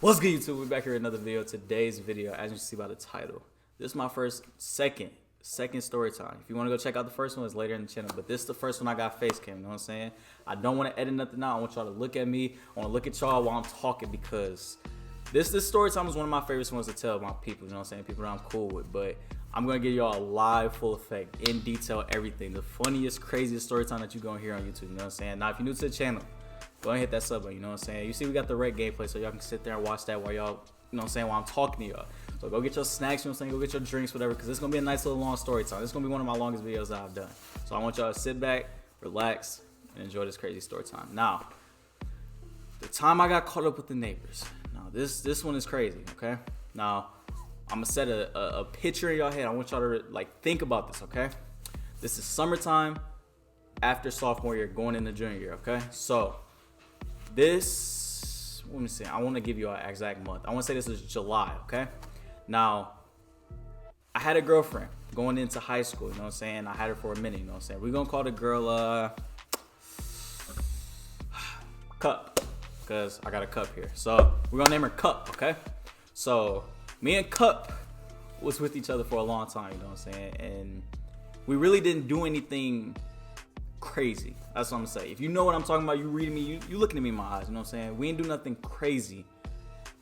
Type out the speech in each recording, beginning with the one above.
What's good, YouTube? We're back here with another video. Today's video, as you see by the title, this is my second story time. If you want to go check out the first one, it's later in the channel, but this is the first one I got face cam, you know what I'm saying? I don't want to edit nothing out. I want y'all to look at me. I want to look at y'all while I'm talking because this story time is one of my favorite ones to tell my people, you know what I'm saying? People that I'm cool with, but I'm going to give y'all a live, full effect, in detail, everything. The funniest, craziest story time that you're going to hear on YouTube, you know what I'm saying? Now, if you're new to the channel, go ahead and hit that sub button, you know what I'm saying? You see we got the red gameplay, so y'all can sit there and watch that while y'all, you know what I'm saying, while I'm talking to y'all. So go get your snacks, you know what I'm saying? Go get your drinks, whatever, because it's going to be a nice little long story time. This is going to be one of my longest videos that I've done. So I want y'all to sit back, relax, and enjoy this crazy story time. Now, the time I got caught up with the neighbors. Now, this one is crazy, okay? Now, I'm going to set a picture in y'all head. I want y'all to, think about this, okay? This is summertime after sophomore year, going into junior year, okay? So, let me see, I want to give you an exact month. I want to say this is July, okay? Now, I had a girlfriend going into high school, you know what I'm saying? I had her for a minute, you know what I'm saying? We're going to call the girl, Cup, because I got a Cup here. So, we're going to name her Cup, okay? So, me and Cup was with each other for a long time, you know what I'm saying? And we really didn't do anything crazy. That's what I'm gonna say. If you know what I'm talking about, you reading me, you looking at me in my eyes, you know what I'm saying? We didn't do nothing crazy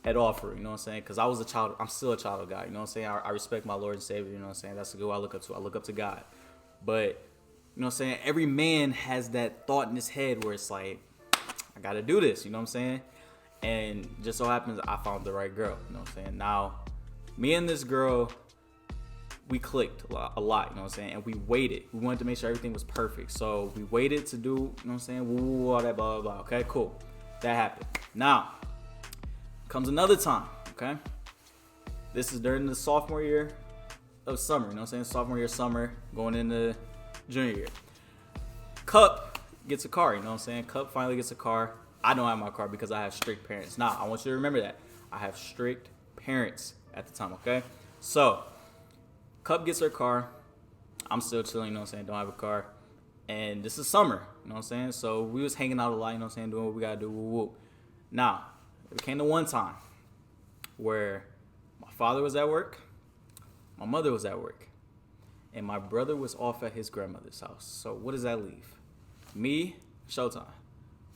at all for her, you know what I'm saying? Because I was a child, I'm still a child of God, you know what I'm saying? I respect my Lord and Savior, you know what I'm saying? That's who I look up to. I look up to God. But, you know what I'm saying? Every man has that thought in his head where it's like, I gotta do this, you know what I'm saying? And just so happens I found the right girl, you know what I'm saying? Now, me and this girl, we clicked a lot, you know what I'm saying? And we waited. We wanted to make sure everything was perfect. So we waited to do, you know what I'm saying? Woo, all that, blah, blah, blah. Okay, cool. That happened. Now, comes another time, okay? This is during the sophomore year of summer, you know what I'm saying? Sophomore year, summer, going into junior year. Cup gets a car, you know what I'm saying? Cup finally gets a car. I don't have my car because I have strict parents. Now, I want you to remember that. I have strict parents at the time, okay? So, Cup gets her car. I'm still chilling, you know what I'm saying? Don't have a car. And this is summer, you know what I'm saying? So we was hanging out a lot, you know what I'm saying? Doing what we gotta do, woo woo. Now, it came to one time where my father was at work, my mother was at work, and my brother was off at his grandmother's house. So what does that leave? Me, Showtime,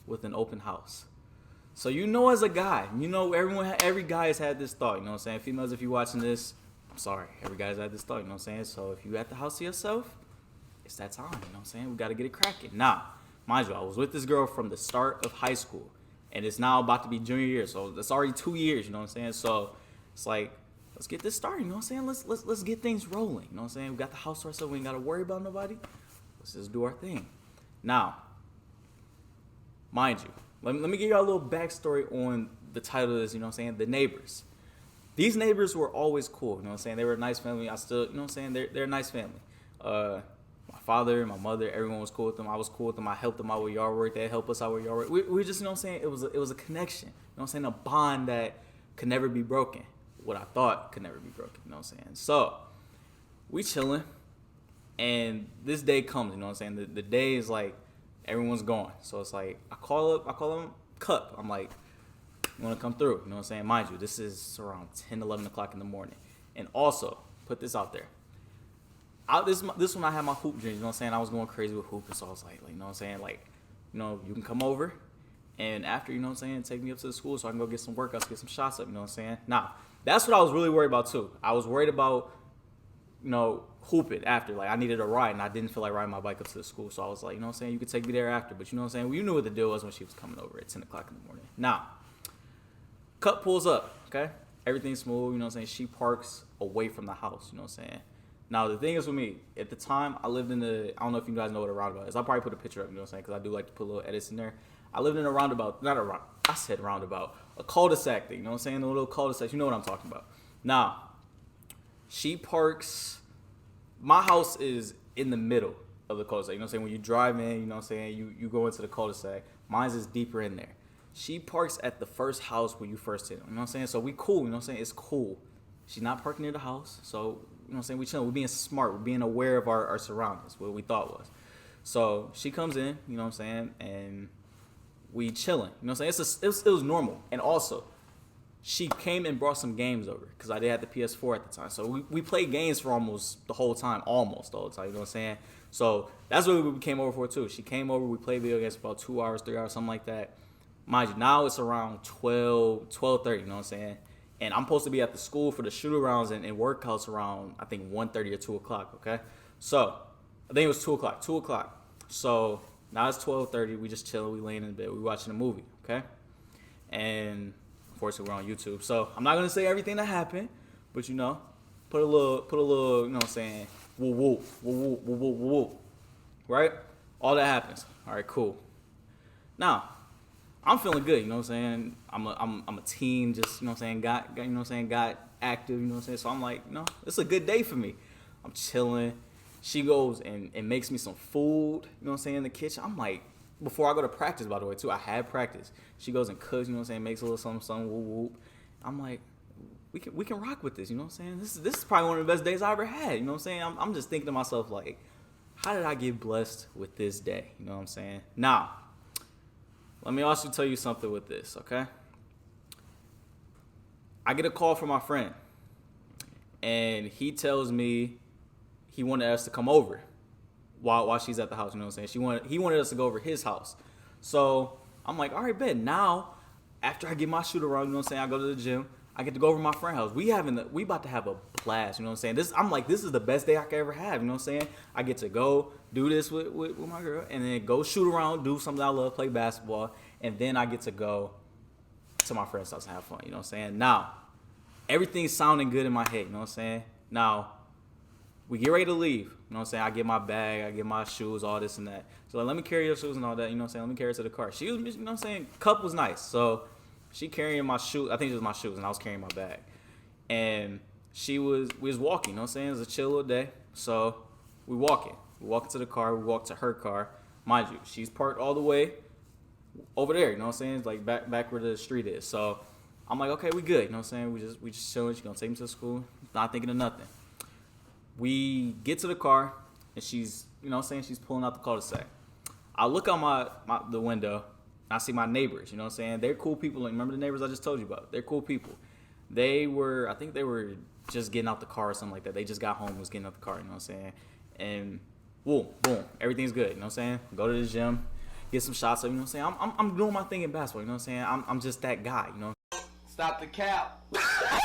with an open house. So you know, as a guy, you know, every guy has had this thought, you know what I'm saying? Females, if you're watching this, I'm sorry, every guy's had this thought, you know what I'm saying? So if you at the house to yourself, it's that time, you know what I'm saying? We got to get it cracking. Now, mind you, I was with this girl from the start of high school, and it's now about to be junior year, so that's already 2 years, you know what I'm saying? So it's like, let's get this started, you know what I'm saying? Let's get things rolling, you know what I'm saying? We got the house to ourselves, we ain't got to worry about nobody. Let's just do our thing. Now, mind you, let me give you a little backstory on the title of this, you know what I'm saying? The Neighbors. These neighbors were always cool, you know what I'm saying? They were a nice family. I still, you know what I'm saying? They're a nice family. My father, my mother, everyone was cool with them. I was cool with them. I helped them out with yard work. They helped us out with yard work. We just, you know what I'm saying? It was a connection, you know what I'm saying? A bond that could never be broken. What I thought could never be broken, you know what I'm saying? So, we chilling, and this day comes, you know what I'm saying? The day is like, everyone's gone. So it's like, I call him Cup. I'm like, you want to come through, you know what I'm saying? Mind you, this is around 10, 11 o'clock in the morning. And also, put this out there. This one I had my hoop dreams, you know what I'm saying? I was going crazy with hooping, so I was like, you know what I'm saying? Like, you know, you can come over, and after, you know what I'm saying, take me up to the school so I can go get some workouts, get some shots up, you know what I'm saying? Now, that's what I was really worried about, too. I was worried about, you know, hooping after. Like, I needed a ride, and I didn't feel like riding my bike up to the school, so I was like, you know what I'm saying? You could take me there after, but you know what I'm saying? Well, you knew what the deal was when she was coming over at 10 o'clock in the morning. Now, Cup pulls up, okay? Everything's smooth, you know what I'm saying? She parks away from the house, you know what I'm saying? Now, the thing is with me, at the time, I lived in I don't know if you guys know what a roundabout is. I'll probably put a picture up, you know what I'm saying? Because I do like to put little edits in there. I lived in a roundabout, a cul-de-sac thing, you know what I'm saying? A little cul-de-sac, you know what I'm talking about. Now, she parks, my house is in the middle of the cul-de-sac, you know what I'm saying? When you drive in, you know what I'm saying? You go into the cul-de-sac. Mine's is deeper in there. She parks at the first house when you first hit, you know what I'm saying? So we cool, you know what I'm saying? It's cool. She's not parking near the house, so, you know what I'm saying? We chilling. We're being smart. We're being aware of our surroundings, what we thought was. So she comes in, you know what I'm saying? And we chilling. You know what I'm saying? It was normal. And also, she came and brought some games over because I did have the PS4 at the time. So we played games for almost the whole time, you know what I'm saying? So that's what we came over for too. She came over, we played video games for about 2 hours, 3 hours, something like that. Mind you, now it's around 12:30, you know what I'm saying? And I'm supposed to be at the school for the shoot-arounds and workouts around, I think, 1:30 or 2 o'clock, okay? So I think it was 2 o'clock, 2 o'clock. So now it's 12:30, we just chilling, we laying in bed, we watching a movie, okay? And unfortunately, we're on YouTube, so I'm not gonna say everything that happened, but you know, put a little, you know what I'm saying, woo, right? All that happens. All right, cool. Now, I'm feeling good, you know what I'm saying? I'm a teen, just, you know what I'm saying, got you know what I'm saying, got active, you know what I'm saying? So I'm like, you know, it's a good day for me. I'm chilling. She goes and makes me some food, you know what I'm saying, in the kitchen. I'm like, before I go to practice, by the way, too. I had practice. She goes and cooks, you know what I'm saying, makes a little something, whoop, whoop. I'm like, we can rock with this, you know what I'm saying? This is probably one of the best days I ever had, you know what I'm saying? I'm just thinking to myself, like, how did I get blessed with this day, you know what I'm saying? Now, let me also tell you something with this, okay? I get a call from my friend, and he tells me he wanted us to come over while she's at the house, you know what I'm saying? He wanted us to go over his house. So I'm like, all right, bet. Now, after I get my shoot around, you know what I'm saying, I go to the gym, I get to go over to my friend's house. We about to have a blast, you know what I'm saying? I'm like, this is the best day I could ever have, you know what I'm saying? I get to go do this with my girl, and then go shoot around, do something I love, play basketball, and then I get to go to my friend's house and have fun, you know what I'm saying? Now, everything's sounding good in my head, you know what I'm saying? Now, we get ready to leave. You know what I'm saying? I get my bag, I get my shoes, all this and that. So like, let me carry your shoes and all that, you know what I'm saying? Let me carry it to the car. She was, you know what I'm saying? Cup was nice. So she carrying my shoes. I think it was my shoes, and I was carrying my bag. And we was walking, you know what I'm saying? It was a chill little day. So we walking. We walk to the car, we walk to her car. Mind you, she's parked all the way over there, you know what I'm saying? It's like back where the street is. So I'm like, okay, we good, you know what I'm saying? We just chilling. She's gonna take me to school, not thinking of nothing. We get to the car, and she's, you know what I'm saying, she's pulling out the cul-de-sac. I look out the window, and I see my neighbors, you know what I'm saying? They're cool people. Like, remember the neighbors I just told you about? They're cool people. I think they were just getting out the car or something like that. They just got home, was getting out the car, you know what I'm saying? And boom, everything's good, you know what I'm saying? Go to the gym, get some shots up, you know what I'm saying? I'm doing my thing in basketball, you know what I'm saying? I'm just that guy, you know? Stop the cap. Stop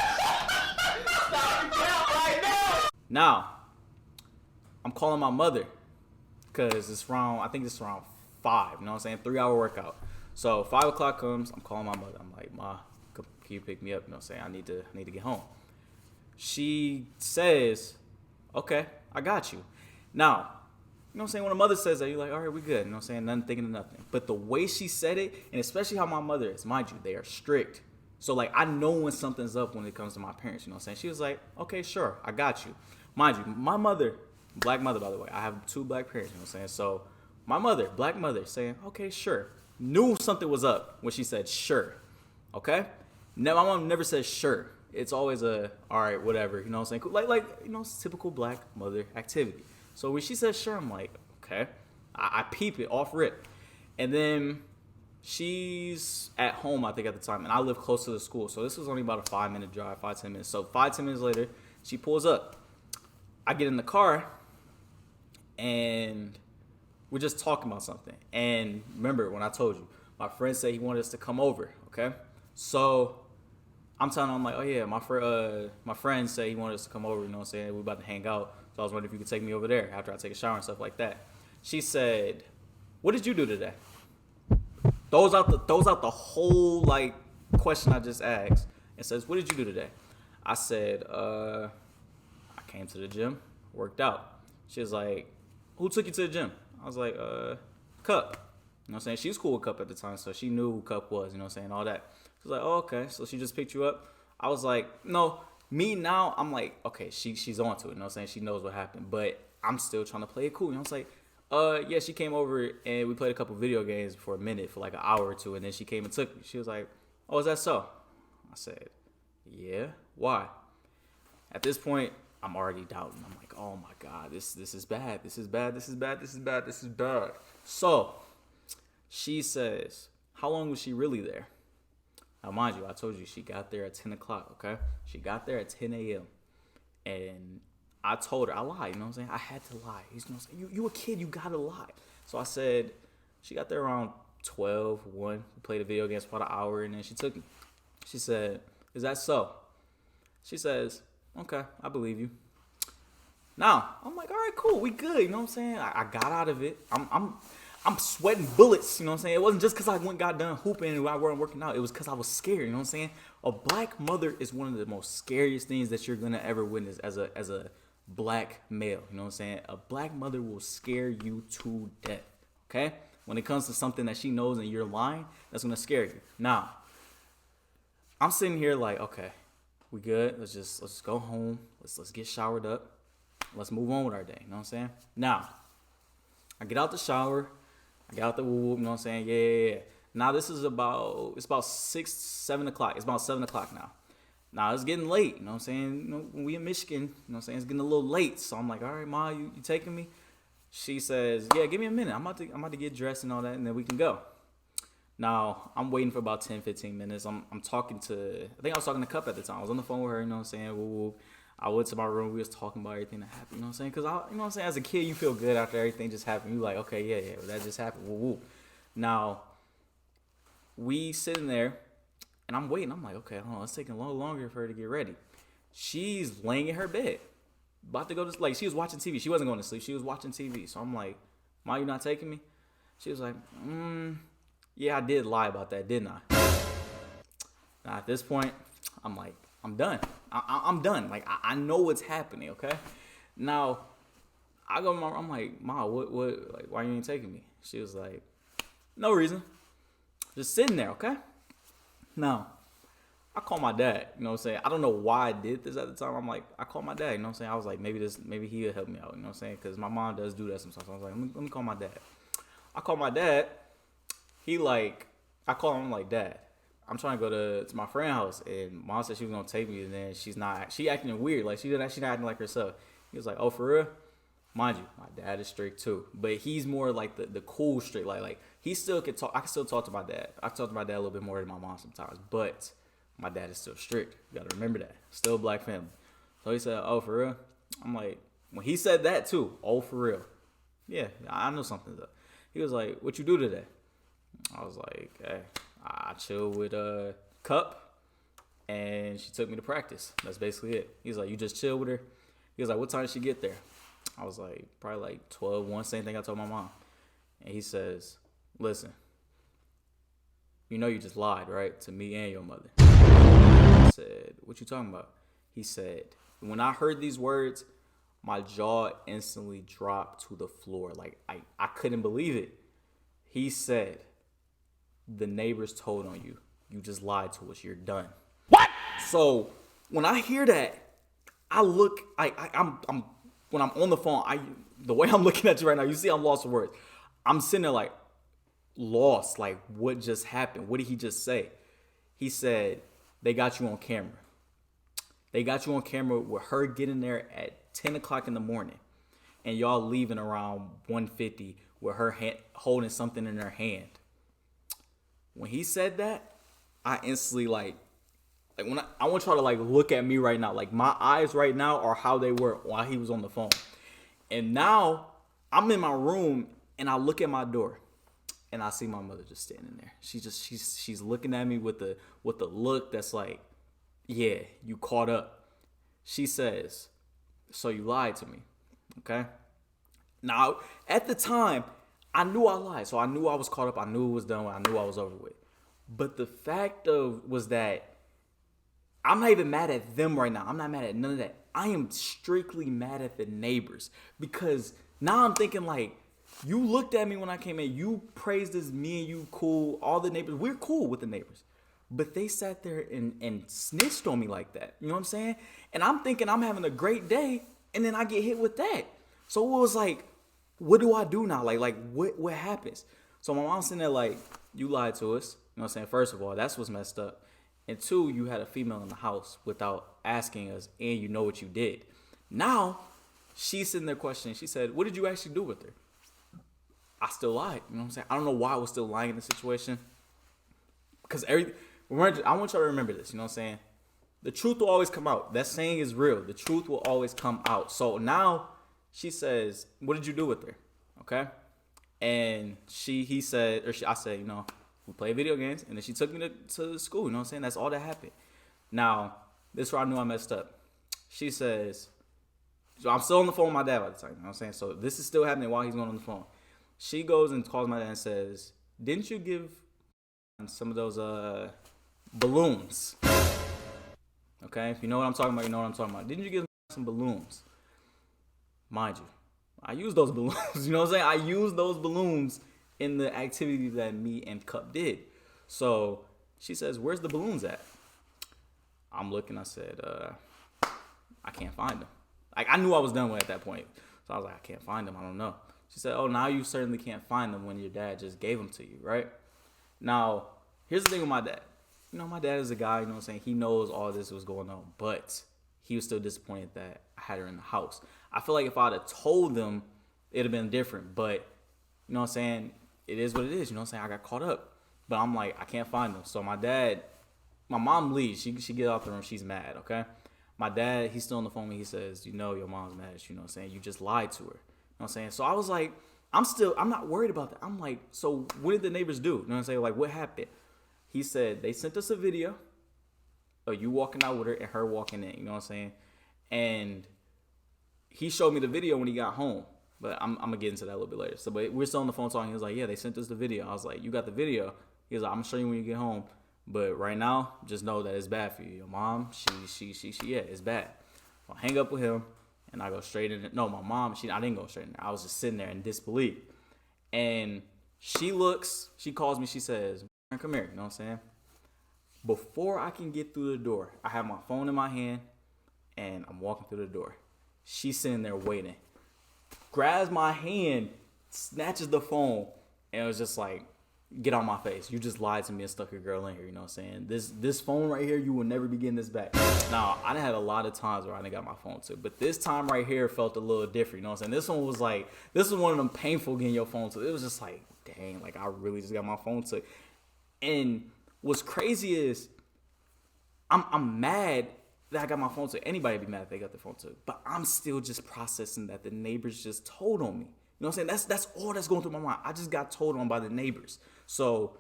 the cap right now. Now, I'm calling my mother because I think it's around 5, you know what I'm saying? 3-hour workout. So 5 o'clock comes, I'm calling my mother. I'm like, Ma, can you pick me up? You know what I'm saying? I need to get home. She says, okay, I got you. Now, you know what I'm saying? When a mother says that, you're like, all right, we good. You know what I'm saying? Nothing thinking of nothing. But the way she said it, and especially how my mother is, mind you, they are strict. So, like, I know when something's up when it comes to my parents, you know what I'm saying? She was like, okay, sure, I got you. Mind you, my mother, black mother, by the way, I have 2 black parents, you know what I'm saying? So, my mother, black mother, saying, okay, sure. Knew something was up when she said sure, okay? Now, my mom never says sure. It's always all right, whatever, you know what I'm saying? Like you know, it's typical black mother activity. So, when she says sure, I'm like, okay. I peep it off rip. And then she's at home, I think, at the time, and I live close to the school. So, this was only about a 5-minute drive, 5-10 minutes. So, 5-10 minutes later, she pulls up. I get in the car, and we're just talking about something. And remember when I told you, my friend said he wanted us to come over, okay? So I'm telling him, I'm like, oh yeah, my friend said he wanted us to come over, you know what I'm saying? We're about to hang out. So I was wondering if you could take me over there after I take a shower and stuff like that. She said, what did you do today? Throws out the whole, like, question I just asked and says, what did you do today? I said, came to the gym, worked out. She was like, who took you to the gym? I was like, Cup. You know what I'm saying? She was cool with Cup at the time, so she knew who Cup was, you know what I'm saying, all that. She was like, oh, okay. So she just picked you up. I was like, no, me now, I'm like, okay, she's on to it, you know what I'm saying? She knows what happened, but I'm still trying to play it cool. You know what I'm saying? Yeah, she came over and we played a couple video games for a minute, for like an hour or two, and then she came and took me. She was like, oh, is that so? I said, yeah, why? At this point, I'm already doubting. I'm like, oh my God, this is bad. This is bad. This is bad. This is bad. This is bad. So she says, how long was she really there? Now, mind you, I told you she got there at 10 o'clock, okay? She got there at 10 a.m. And I told her, I lied, you know what I'm saying? I had to lie. He's gonna say, you a kid, you gotta lie. So I said, she got there around 12, 1. We played a video game for about an hour, and then she took me. She said, is that so? She says, okay, I believe you. Now, I'm like, all right, cool, we good, you know what I'm saying? I got out of it. I'm sweating bullets, you know what I'm saying? It wasn't just because I got done hooping and I wasn't working out. It was because I was scared, you know what I'm saying? A black mother is one of the most scariest things that you're going to ever witness as a black male, you know what I'm saying? A black mother will scare you to death, okay? When it comes to something that she knows and you're lying, that's going to scare you. Now, I'm sitting here like, okay, we good. Let's just go home. Let's get showered up. Let's move on with our day, you know what I'm saying? Now, I get out the shower. I get out the woo, you know what I'm saying? Yeah. Now it's about 6, 7 o'clock. It's about 7 o'clock now. Now it's getting late, you know what I'm saying? You know, when we in Michigan, you know what I'm saying? It's getting a little late. So I'm like, all right, Ma, you taking me? She says, yeah, give me a minute. I'm about to get dressed and all that, and then we can go. Now, I'm waiting for about 10, 15 minutes. I'm talking to, I think I was talking to Cup at the time. I was on the phone with her, you know what I'm saying? Woo. I went to my room. We was talking about everything that happened, you know what I'm saying? Because, you know what I'm saying? As a kid, you feel good after everything just happened. You like, okay, yeah, that just happened. Woo. Now, we sitting there, and I'm waiting. I'm like, okay, hold on. It's taking a little longer for her to get ready. She's laying in her bed, about to go to, like, she was watching TV. She wasn't going to sleep. She was watching TV. So I'm like, Ma, you not taking me? She was like, yeah, I did lie about that, didn't I? Now, at this point, I'm like, I'm done. I'm done. Like, I know what's happening, okay? Now, I go to my room. I'm like, Ma, what, like, why you ain't taking me? She was like, no reason. Just sitting there, okay? Now, I call my dad, you know what I'm saying? I don't know why I did this at the time. I'm like, I called my dad, you know what I'm saying? I was like, maybe he'll help me out, you know what I'm saying? Because my mom does do that sometimes. So I was like, let me call my dad. I call my dad. I call him like, Dad, I'm trying to go to my friend's house, and Mom said she was gonna take me, and then she acting weird, like she's not acting like herself. He was like, oh, for real? Mind you, my dad is strict too, but he's more like the cool strict, like he still can talk. I can still talk to my dad. I talk to my dad a little bit more than my mom sometimes, but my dad is still strict. You gotta remember that. Still a black family. So he said, oh, for real? I'm like, when he said that too, oh, for real? Yeah, I know something's up. He was like, what you do today? I was like, hey, I chill with Cup, and she took me to practice. That's basically it. He's like, you just chill with her? He was like, what time did she get there? I was like, probably like 12, 1, same thing I told my mom. And he says, listen, you know you just lied, right? To me and your mother. I said, what you talking about? He said, when I heard these words, my jaw instantly dropped to the floor. Like, I couldn't believe it. He said, the neighbors told on you. You just lied to us. You're done. What? So when I hear that, I'm when I'm on the phone, the way I'm looking at you right now, you see I'm lost for words. I'm sitting there like lost. Like, what just happened? What did he just say? He said, they got you on camera. They got you on camera with her getting there at 10 o'clock in the morning, and y'all leaving around 1:50 with her holding something in her hand. When he said that, I instantly like when I want y'all to like look at me right now. Like, my eyes right now are how they were while he was on the phone. And now I'm in my room and I look at my door and I see my mother just standing there. She's looking at me with the look that's like, yeah, you caught up. She says, so you lied to me, okay? Now, at the time, I knew I lied, so I knew I was caught up. I knew it was done. I knew I was over with. But the fact was that I'm not even mad at them right now. I'm not mad at none of that. I am strictly mad at the neighbors, because now I'm thinking like, you looked at me when I came in. You praised us, me and you cool. All the neighbors, we're cool with the neighbors. But they sat there and snitched on me like that. You know what I'm saying? And I'm thinking I'm having a great day, and then I get hit with that. So it was like, what do I do now? Like what happens? So my mom's sitting there like, you lied to us. You know what I'm saying? First of all, that's what's messed up. And two, you had a female in the house without asking us, and you know what you did. Now, she's sitting there questioning. She said, what did you actually do with her? I still lied. You know what I'm saying? I don't know why I was still lying in the situation. Because I want y'all to remember this. You know what I'm saying? The truth will always come out. That saying is real. The truth will always come out. So now she says, "What did you do with her?" Okay, and he said, I said, you know, we play video games, and then she took me to school. You know what I'm saying? That's all that happened. Now, this is where I knew I messed up. She says, so I'm still on the phone with my dad by the time. You know what I'm saying? So this is still happening while he's going on the phone. She goes and calls my dad and says, "Didn't you give some of those balloons?" Okay, if you know what I'm talking about, you know what I'm talking about. Didn't you give some balloons? Mind you, I use those balloons. You know what I'm saying? I use those balloons in the activity that me and Cup did. So she says, "Where's the balloons at?" I'm looking. I said, "I can't find them." Like, I knew I was done with it at that point. So I was like, "I can't find them. I don't know." She said, "Oh, now you certainly can't find them when your dad just gave them to you, right?" Now, here's the thing with my dad. You know, my dad is a guy, you know what I'm saying? He knows all this was going on, but he was still disappointed that I had her in the house. I feel like if I'd have told them, it'd have been different, but you know what I'm saying? It is what it is, you know what I'm saying? I got caught up, but I'm like, I can't find them. So my mom leaves. She get out the room. She's mad, okay? My dad, he's still on the phone when he says, "You know your mom's mad at you," you know what I'm saying? "You just lied to her." You know what I'm saying? So I was like, I'm not worried about that. I'm like, so what did the neighbors do? You know what I'm saying? Like, what happened? He said, they sent us a video of you walking out with her and her walking in, you know what I'm saying? And he showed me the video when he got home, but I'm going to get into that a little bit later. So, but we're still on the phone talking. He was like, "Yeah, they sent us the video." I was like, "You got the video?" He was like, "I'm going to show you when you get home. But right now, just know that it's bad for you. Your mom, yeah, it's bad." So I hang up with him, and I go straight in. No, my mom, I didn't go straight in there. I was just sitting there in disbelief. And she calls me, she says, "Come here," you know what I'm saying? Before I can get through the door, I have my phone in my hand, and I'm walking through the door. She's sitting there waiting. Grabs my hand, snatches the phone, and it was just like, "Get on my face. You just lied to me and stuck your girl in here," you know what I'm saying? This phone right here, you will never be getting this back. Now, I done had a lot of times where I done got my phone took, but this time right here felt a little different, you know what I'm saying? This one was like, this was one of them painful getting your phone took. It was just like, dang, like I really just got my phone took. And what's crazy is, I'm mad that I got my phone took. Anybody be mad if they got their phone took, but I'm still just processing that the neighbors just told on me. You know what I'm saying? That's all that's going through my mind. I just got told on by the neighbors. So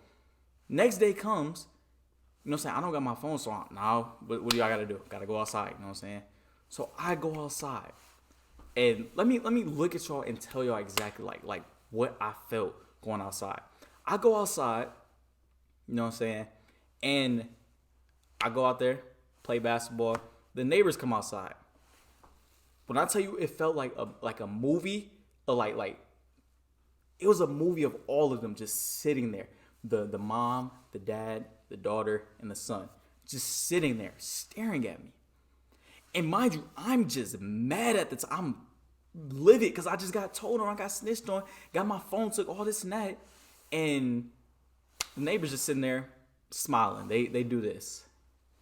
next day comes, you know what I'm saying? I don't got my phone, so now what do y'all gotta do? Gotta go outside, you know what I'm saying? So I go outside. And let me look at y'all and tell y'all exactly like what I felt going outside. I go outside, you know what I'm saying? And I go out there, play basketball. The neighbors come outside. When I tell you it felt like a movie, like it was a movie of all of them just sitting there. The mom, the dad, the daughter, and the son just sitting there staring at me. And mind you, I'm just mad at the time. I'm livid because I just got told on, I got snitched on, got my phone took, all this and that. And the neighbors just sitting there smiling. They do this.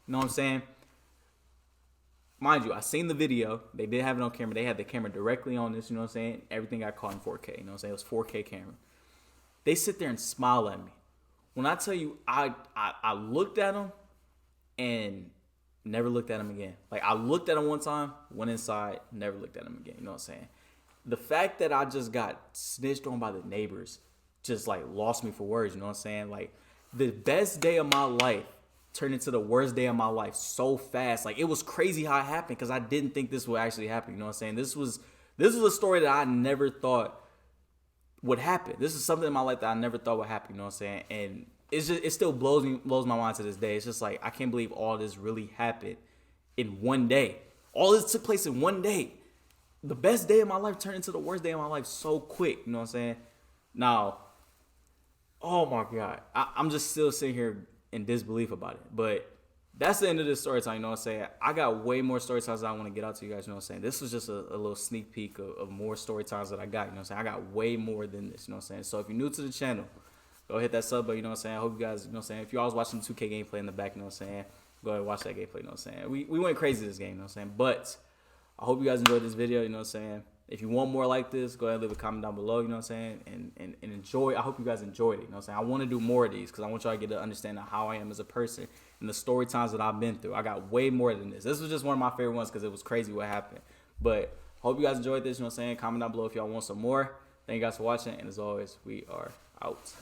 You know what I'm saying? Mind you, I seen the video. They did have it on camera. They had the camera directly on this, you know what I'm saying? Everything got caught in 4K, you know what I'm saying? It was 4K camera. They sit there and smile at me. When I tell you, I looked at them and never looked at them again. Like, I looked at them one time, went inside, never looked at them again, you know what I'm saying? The fact that I just got snitched on by the neighbors just, like, lost me for words, you know what I'm saying? Like, the best day of my life turned into the worst day of my life so fast. Like, it was crazy how it happened because I didn't think this would actually happen, you know what I'm saying? This was a story that I never thought would happen. This is something in my life that I never thought would happen, you know what I'm saying? And it still blows my mind to this day. It's just like, I can't believe all this really happened in one day. All this took place in one day. The best day of my life turned into the worst day of my life so quick, you know what I'm saying? Now, oh my God, I'm just still sitting here in disbelief about it. But that's the end of this story time, you know what I'm saying? I got way more story times that I want to get out to you guys, you know what I'm saying? This was just a little sneak peek of more story times that I got, you know what I'm saying? I got way more than this, you know what I'm saying? So if you're new to the channel, go hit that sub button, you know what I'm saying? I hope you guys, you know what I'm saying? If you're always watching the 2K gameplay in the back, you know what I'm saying? Go ahead and watch that gameplay, you know what I'm saying? We went crazy this game, you know what I'm saying? But I hope you guys enjoyed this video, you know what I'm saying? If you want more like this, go ahead and leave a comment down below, you know what I'm saying? And enjoy. I hope you guys enjoyed it, you know what I'm saying? I want to do more of these because I want y'all to get to understand how I am as a person and the story times that I've been through. I got way more than this. This was just one of my favorite ones because it was crazy what happened. But hope you guys enjoyed this, you know what I'm saying? Comment down below if y'all want some more. Thank you guys for watching, and as always, we are out.